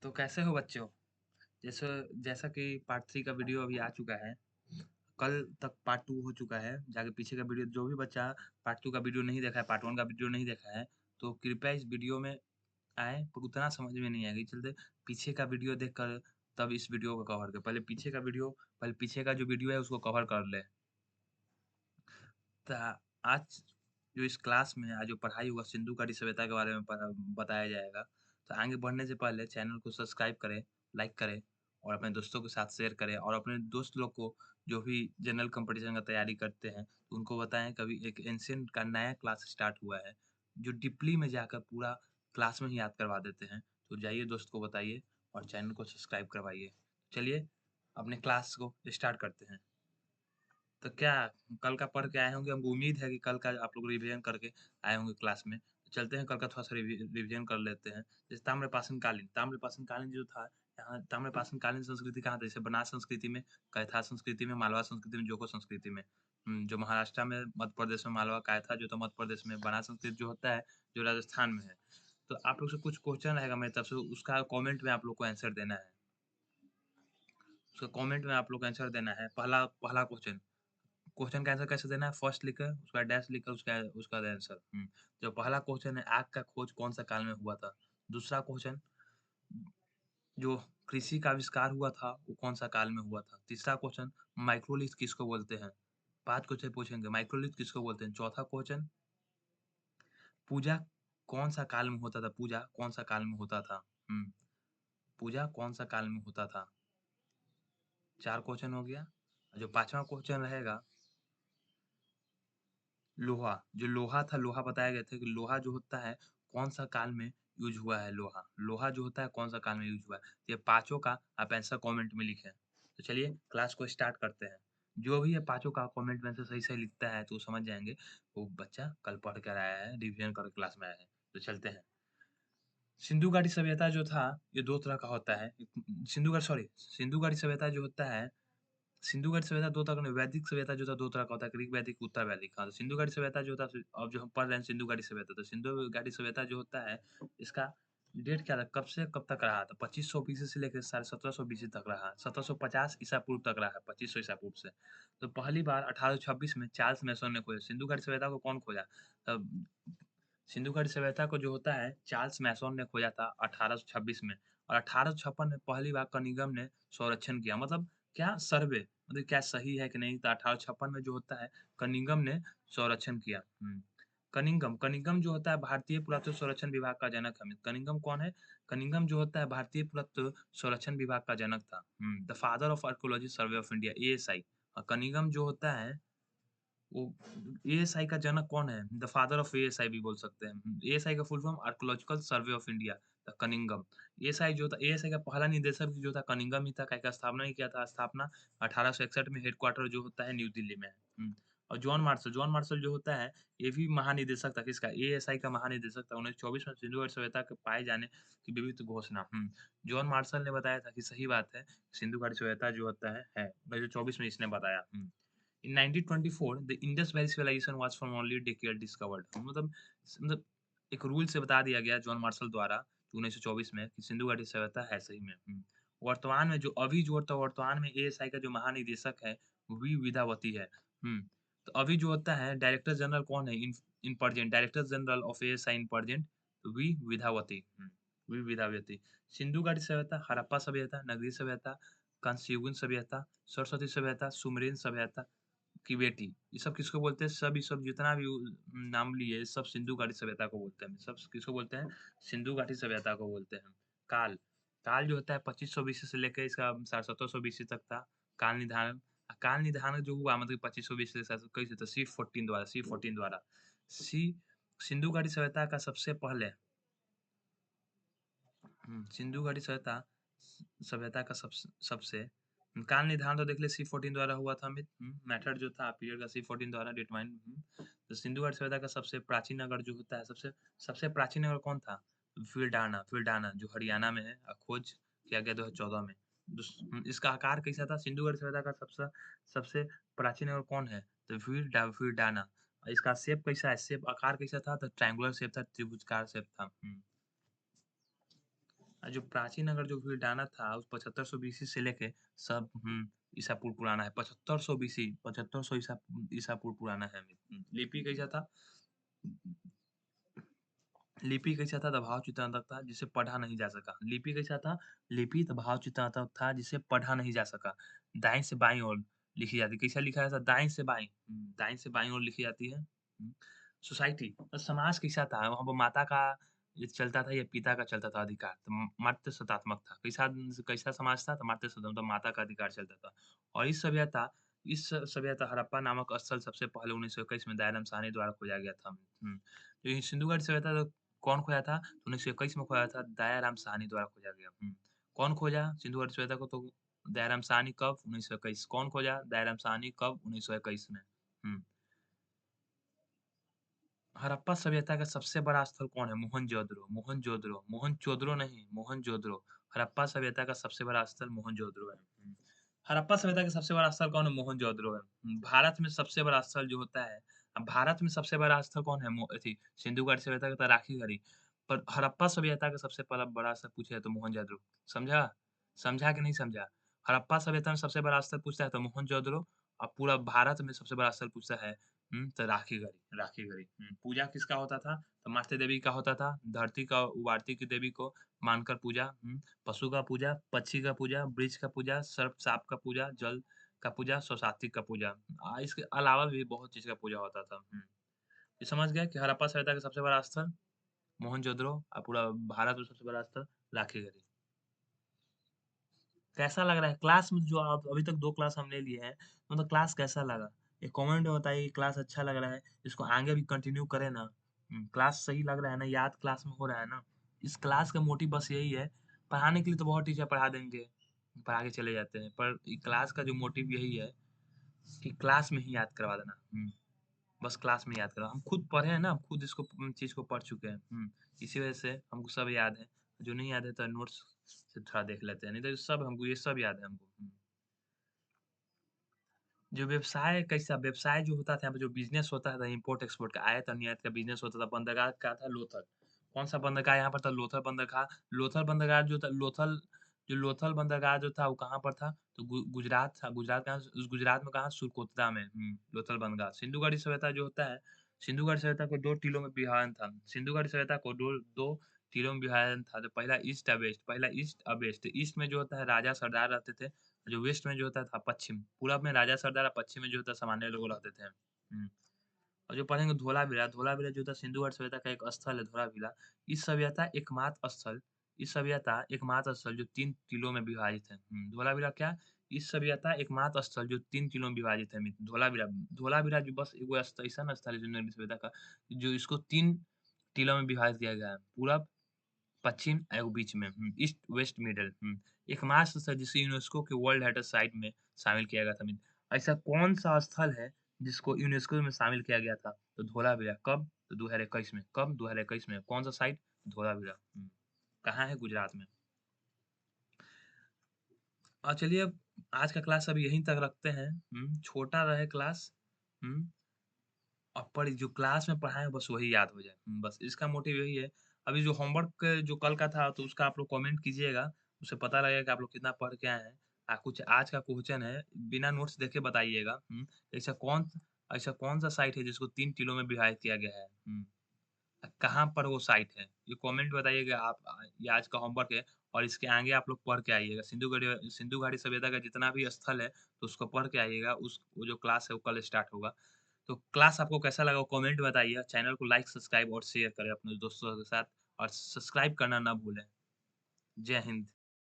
तो कैसे हो बच्चों? जैसे जैसा कि पार्ट 3 का वीडियो अभी आ चुका है, कल तक पार्ट 2 हो चुका है। जाके पीछे का वीडियो जो भी बच्चा पार्ट 2 का वीडियो नहीं देखा है, पार्ट 1 का वीडियो नहीं देखा है, तो कृपया इस वीडियो में आएँ, पर उतना समझ में नहीं आएगा। इस चलते पीछे का वीडियो देखकर तब इस वीडियो को कवर करें। पहले पीछे का जो वीडियो है उसको कवर कर लें। तो आज जो इस क्लास में आज जो पढ़ाई हुआ सिंधु घाटी सभ्यता के बारे में बताया जाएगा। तो आगे बढ़ने से पहले चैनल को सब्सक्राइब करें, लाइक करें और अपने दोस्तों के साथ शेयर करें और अपने दोस्त लोग को जो भी जनरल कॉम्पिटिशन का तैयारी करते हैं, तो उनको बताएँ कभी एक एंशिएंट का नया क्लास स्टार्ट हुआ है, जो डीपली में जाकर पूरा क्लास में ही याद करवा देते हैं। तो जाइए दोस्त को बताइए और चैनल को सब्सक्राइब करवाइए। चलिए अपने क्लास को स्टार्ट करते हैं। तो क्या कल का पढ़ के आए होंगे? हमको उम्मीद है कि कल का आप लोग रिवीजन करके आए होंगे क्लास में। तो चलते हैं कल का थोड़ा-सा रिवीजन कर लेते हैं। जैसे ताम्रपाषाण कालीन जो था, यहाँ ताम्रपाषाण कालीन संस्कृति कहाँ था? जैसे बनास संस्कृति में, कैथा संस्कृति में, मालवा संस्कृति में, जोको संस्कृति में। जो महाराष्ट्र में, मध्य प्रदेश में मालवा, कैथा जो था मध्य प्रदेश में, बनास संस्कृति जो होता है, जो राजस्थान में है। तो आप लोग से कुछ क्वेश्चन रहेगा मेरी तरफ से, उसका कमेंट में आप लोग को आंसर देना है। उसका कमेंट में आप लोग को आंसर देना है। पहला पहला क्वेश्चन। क्वेश्चन का आंसर कैसे देना है? फर्स्ट लिखकर, उसका डैश लिखकर उसका उसका आंसर। जो पहला क्वेश्चन है, आग का खोज कौन सा काल में हुआ था? दूसरा क्वेश्चन, जो कृषि का आविष्कार हुआ था, वो कौन सा काल में हुआ था? तीसरा क्वेश्चन, माइक्रोलिथ किसको बोलते हैं? 5 क्वेश्चन पूछेंगे, माइक्रोलिथ किसको बोलते हैं? चौथा क्वेश्चन, पूजा कौन सा काल में होता था? पूजा कौन सा काल में होता था? पूजा कौन सा काल में होता था? 4 क्वेश्चन हो गया। जो पांचवा क्वेश्चन रहेगा, लोहा, जो लोहा था, लोहा बताया गया था कि लोहा जो होता है, कौन-सा काल में यूज़ हुआ है लोहा? लोहा जो होता है, कौन-सा काल में यूज़ हुआ है? ये पाँचों का आप आंसर कमेंट में लिखें। तो चलिए क्लास को स्टार्ट करते हैं। जो भी ये पाँचों का कमेंट में आंसर सही-सही लिखता है, तो समझ जाएँगे वो बच्चा कल पढ़ कर आया है, रिवीजन करके क्लास में आया है। तो चलते हैं। सिंधु घाटी सभ्यता जो था, ये 2 तरह का होता है। सिंधु घाटी सभ्यता जो होता है, सिंधु घाटी सभ्यता 2 तरह का नहीं, वैदिक सभ्यता जो था 2 तरह का होता है, ग्रीक वैदिक, उत्तर वैदिक। हाँ, तो सिंधु घाटी सभ्यता जो था, अब जो हम पढ़ रहे हैं सिंधु घाटी सभ्यता, तो सिंधु घाटी सभ्यता जो होता है, इसका डेट क्या था? कब से कब तक रहा था? 2500 बीसी से लेकर साढ़े 1700 बीसी तक रहा। 1750 ईसा पूर्व तक रहा है, 2500 ईसा पूर्व से। तो पहली बार 1826 में चार्ल्स मैसन ने खोजा। सिंधु घाटी सभ्यता को कौन खोजा? तब सिंधु घाटी सभ्यता को जो होता है, चार्ल्स मैसन ने खोजा था 1826 में, और 1856 में पहली बार कनिंघम ने संरक्षण किया। मतलब क्या सर्वे, मतलब क्या सही है कि नहीं? तो 1856 में जो होता है, कनिंघम ने संरक्षण किया। कनिंघम कनिंघम जो होता है, भारतीय पुरातत्व सर्वेक्षण विभाग का जनक है। कनिंघम कौन है? कनिंघम जो होता है, भारतीय पुरातत्व सर्वेक्षण विभाग का जनक था। The father of archaeology survey of India, ASI. Cunningham जो होता है, वो एएसआई का जनक कौन है? द फादर ऑफ एएसआई भी बोल सकते हैं। एएसआई का full form archaeological survey of India, the Cunningham. ASI का पहला निदेशक जो था कनिंघम ही था, क्या स्थापना ही किया था। स्थापना 1861 में, हेडक्वार्टर जो होता है न्यू दिल्ली में है। और जॉन मार्शल जो होता है, ये भी महानिदेशक था किसका? एएसआई का महानिदेशक था। 1924 में सिंधु घाटी सभ्यता के पाए जाने की विविध घोषणा। जॉन मार्शल ने बताया था कि सही बात है, सिंधु घाटी सभ्यता जो होता है। 1924 में इसने बताया। In 1924 the Indus Valley civilization was from only decade discovered। मतलब एक रूल से बता दिया गया जॉन मार्शल द्वारा 1924 में कि सिंधु घाटी सभ्यता है सही में। वर्तमान में वर्तमान में एएसआई का जो महानिदेशक है, वो वी विद्यावती है। तो अभी जो होता है डायरेक्टर जनरल कौन है? In present director general of ASI in present, V Vidyavathi. V Vidyavathi. Sindhu घाटी सभ्यता, हड़प्पा सभ्यता, नगरीय सभ्यता, कांस्ययुगीन सभ्यता, सरस्वती सभ्यता, सुमेरियन सभ्यता की बेटी, ये सब किसको बोलते हैं? सब ये सब जितना भी नाम लिए, सब सिंधु घाटी सभ्यता को बोलते हैं। सब किसको बोलते हैं? सिंधु घाटी सभ्यता को बोलते हैं। काल, काल जो होता है 2500 बीसी से लेकर इसका 1750 बीसी तक था। काल निधान, काल निधान जो हुआ मतलब 2500 बीसी से कैसे था? सी 14 द्वारा। सी सिंधु घाटी सभ्यता का सबसे पहले, सिंधु घाटी सभ्यता का सबसे काल निधान तो देख ले सी 14 द्वारा हुआ था अमित। मेथड जो था पीरियड का सी 14 द्वारा डिटरमाइन। तो सिंधु घाटी सभ्यता का सबसे प्राचीन नगर जो होता है, सबसे सबसे प्राचीन नगर कौन था? फिल्डाना जो हरियाणा में है, खोज किया गया 2014 में। इसका आकार कैसा था? सिंधु घाटी सभ्यता का सबसे सबसे प्राचीन नगर कौन है? तो फिल्डाना। इसका शेप कैसा है? शेप आकार कैसा था? तो ट्रायंगुलर शेप था, त्रिभुजाकार शेप था। जो प्राचीन नगर जो बुलडाना था, उस 7500 बीसी से लेके सब ईसा पूर्व पुराना है। 7500 बीसी 7500 ईसा पूर्व पुराना है। लिपि कैसा था? लिपि कैसा था? दबाव चित्रांतक था, जिसे पढ़ा नहीं जा सका। लिपि कैसा था? लिपि दबाव चित्रांतक था, जिसे पढ़ा नहीं जा सका। दाएँ से बाईं ओर लिखी जाती है। कैसा लिखा जाता है? दाएँ से बाईं। दाएँ से बाईं ओर लिखी जाती है। सोसाइटी समाज कैसा था? वहाँ पे माता का ये चलता था या पिता का चलता था अधिकार? तो मातृ सत्तात्मक था। कैसा कैसा समाज था? तो मातृ सत्ता मतलब माता का अधिकार चलता था। और इस सभ्यता हड़प्पा नामक स्थल सबसे पहले 1921 में दयाराम साहनी द्वारा खोजा गया था। तो ये सिंधु घाटी सभ्यता तो कौन खोजा था? 1921 में खोजा था, दयाराम साहनी द्वारा खोजा गया। कौन खोजा सिंधु घाटी सभ्यता को? तो दयाराम साहनी कब? 1921। कौन खोजा? दयाराम साहनी कब? 1921 में। हुँ। हड़प्पा सभ्यता का सबसे बड़ा स्थल कौन है? मोहनजोदड़ो, मोहनजोदड़ो, मोहनचोदड़ो नहीं, मोहनजोदड़ो। हड़प्पा सभ्यता का सबसे बड़ा स्थल मोहनजोदड़ो है। हड़प्पा सभ्यता का सबसे बड़ा स्थल कौन है? मोहनजोदड़ो है। भारत में सबसे बड़ा स्थल जो होता है, अब भारत में सबसे बड़ा स्थल कौन है? सिंधु घाटी सभ्यता का तो राखीगढ़ी, पर हड़प्पा सभ्यता का सबसे पहला बड़ा स्थल पूछा है तो मोहनजोदड़ो। समझा? समझा कि नहीं समझा? हड़प्पा सभ्यता में सबसे बड़ा स्थल पूछता है तो मोहनजोदड़ो, और पूरा भारत में सबसे बड़ा स्थल पूछता है तो राखीगढ़ी, राखीगढ़ी। पूजा किसका होता था? तो माता देवी का होता था। धरती का उबारती की देवी को मानकर पूजा। पशु का पूजा, पक्षी का पूजा, वृक्ष का पूजा, सर्प साप का पूजा, जल का पूजा, स्वस्तिक का पूजा। इसके अलावा भी बहुत चीज़ का पूजा होता था। ये समझ गए कि हड़प्पा सभ्यता का सबसे बड़ा स्थल मोहनजोदड़ो और पूरा भारत में सबसे बड़ा स्थल राखीगढ़ी। कैसा लग रहा है? क्लास में जो आप अभी तक 2 क्लास हम ले लिए हैं, मतलब क्लास कैसा लगा? एक कमेंट में बताइए क्लास अच्छा लग रहा है, इसको आगे भी कंटिन्यू करें ना? क्लास सही लग रहा है ना? याद क्लास में हो रहा है ना? इस क्लास का मोटिव बस यही है, पढ़ाने के लिए तो बहुत टीचर पढ़ा देंगे, पढ़ा के चले जाते हैं, पर क्लास का जो मोटिव यही है कि क्लास में ही याद करवा देना। बस क्लास में याद करा। हम खुद पढ़े हैं ना, हम खुद इसको चीज़ को पढ़ चुके हैं। इसी वजह से हमको सब याद है। जो नहीं याद है तो नोट्स से थोड़ा देख लेते हैं, नहीं तो सब हमको ये सब याद है हमको। जो व्यवसाय कैसा व्यवसाय जो होता था, यहाँ पे जो बिज़नेस होता था इम्पोर्ट एक्सपोर्ट का, आयात और निर्यात का बिज़नेस होता था। बंदरगाह का था लोथल। कौन-सा बंदरगाह यहाँ पर था? लोथल बंदरगाह। लोथल बंदरगाह जो था लोथल बंदरगाह जो था वो कहाँ पर था? तो गुजरात था। गुजरात कहाँ उस गुजरात में कहाँ? सुरकोतरा में। लोथल बंदरगाह। सिंधु घाटी सभ्यता जो होता है, सिंधु घाटी सभ्यता को 2 टीलों में विभाजन था। सिंधु घाटी सभ्यता को 2 टीलों में विभाजन था। तो पहला ईस्ट और वेस्ट, पहला ईस्ट और वेस्ट। ईस्ट में जो होता है राजा सरदार रहते थे, जो वेस्ट में जो होता था पश्चिम, पूरब में राजा सरदार और पश्चिम में जो होता सामान्य लोग रहते थे। और जो पढ़ेंगे धोलावीरा, धोलावीरा जो था सिंधु घाटी सभ्यता का एक स्थल है धोलावीरा। इस सभ्यता एकमात्र स्थल इस सभ्यता एकमात्र स्थल जो 3 टीलों में विभाजित है। धोलावीरा क्या? इस सभ्यता एकमात्र स्थल जो 3 टीलों में विभाजित है मित्र धोलावीरा। धोलावीरा जो बस एगो ऐसा स्थल है जो नगरी सभ्यता का, जो इसको 3 टीलों में विभाजित किया गया है। पूरब, पश्चिम एवं बीच में ईस्ट, वेस्ट, मिडल एकमात्र स्थल जिसे यूनेस्को के वर्ल्ड हेरिटेज साइट में शामिल किया गया था मित्र। ऐसा कौन-सा स्थल है जिसको यूनेस्को में शामिल किया गया था? तो धोलावीरा। कब? तो 2021 में। कब? 2021 में। कौन-सा साइट? धोलावीरा। कहाँ है? गुजरात में। चलिए अब आज का क्लास अब यहीं तक रखते हैं। छोटा रहे क्लास। हुँ। और पढ़ जो क्लास में पढ़ाएँ बस वही याद हो जाए। बस इसका मोटिव यही है। अभी जो होमवर्क जो कल का था तो उसका आप लोग कमेंट कीजिएगा, उससे पता लगेगा कि आप लोग कितना पढ़ के आए हैं। कुछ आज का क्वेश्चन है, बिना नोट्स देखे बताइएगा। ऐसा कौन ऐसा कौन-सा साइट है जिसको 3 टीलों में विभाजित किया गया है? कहाँ पर वो साइट है? ये कमेंट बताइएगा आप ये आज का होमवर्क है और इसके आगे आप लोग पढ़ के आइएगा। सिंधु घाटी सभ्यता का जितना भी स्थल है, तो उसको पढ़ के आइएगा। वो जो क्लास है वो कल स्टार्ट होगा। तो क्लास आपको कैसा लगा वो कमेंट बताइए। चैनल को लाइक, सब्सक्राइब और शेयर करें अपने दोस्तों के साथ और सब्सक्राइब करना ना भूलें। जय हिंद।